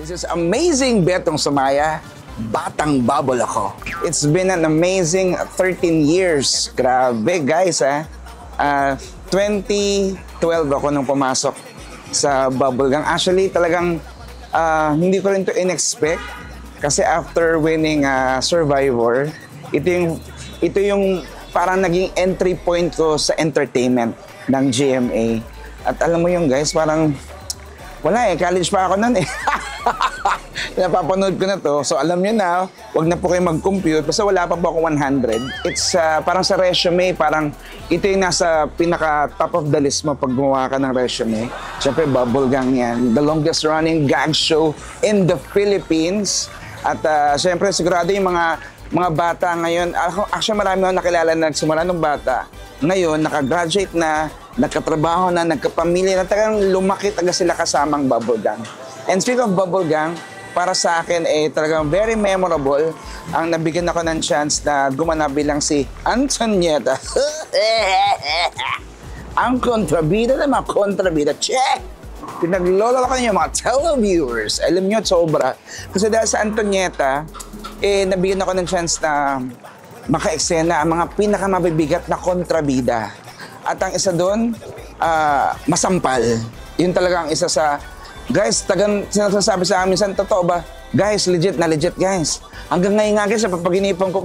This is amazing Betong Sumaya. Batang bubble ako. It's been an amazing 13 years. Grabe guys 2012 ako nung pumasok sa bubble gang. Actually talagang hindi ko rin to in-expect. Kasi after winning Survivor, ito yung parang naging entry point ko sa entertainment ng GMA. At alam mo yung guys, parang wala college pa ako nun Napapanood ko na to. So alam niyo na, wag na po kayo mag-compute. Basta wala pa po ako 100. It's parang sa resume, parang ito yung nasa pinaka-top of the list mo pag gumawa ka ng resume. Siyempre, Bubble Gang yan. The longest running gag show in the Philippines. At siyempre, sigurado yung mga bata ngayon. Actually, marami akong nakilala na nagsimula ng bata. Ngayon, nakagraduate na, nagkatrabaho na, nagkapamilya na, talagang lumaki taga sila kasamang Bubble Gang. And speaking of Bubble Gang, para sa akin talagang very memorable ang nabigyan ako ng chance na gumanap bilang si Antonieta. Ang kontrabida na mga kontrabida. Check! Pinaglolo ko niyo mga televiewers. Alam niyo, sobra. Kasi dahil sa Antonieta, nabigyan ako ng chance na maka-eksena ang mga pinakamabibigat na kontrabida. At ang isa doon, masampal. Yun talaga ang isa sa... Guys, tagang sinasabi sa amin, minsan, totoo ba? Guys, legit na legit, guys. Hanggang ngayon nga, guys, papaginipan ko.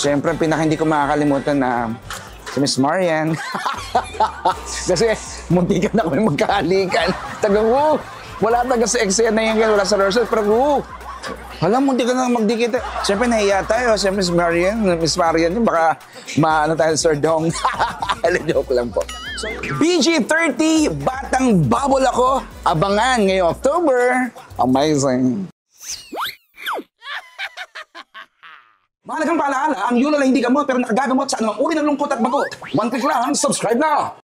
Siyempre, hindi ko makakalimutan na si Miss Marian. Kasi munti ka na kami magkahalikan. Wala taga sa eksena yan, wala sa rehearsal, pero hala, munti ka na magdikit. Siyempre, nahiya tayo. Siyempre, Miss Marian, baka maano tayo, Sir Dong. Joke lang po. So, BG30, Batang Bubble ako. Abangan ngayong October. Amazing. Mahalagang paalaala, ang Yulala hindi gamot pero nakagagamot sa anumang uri ng lungkot at bagot. One click lang, subscribe na!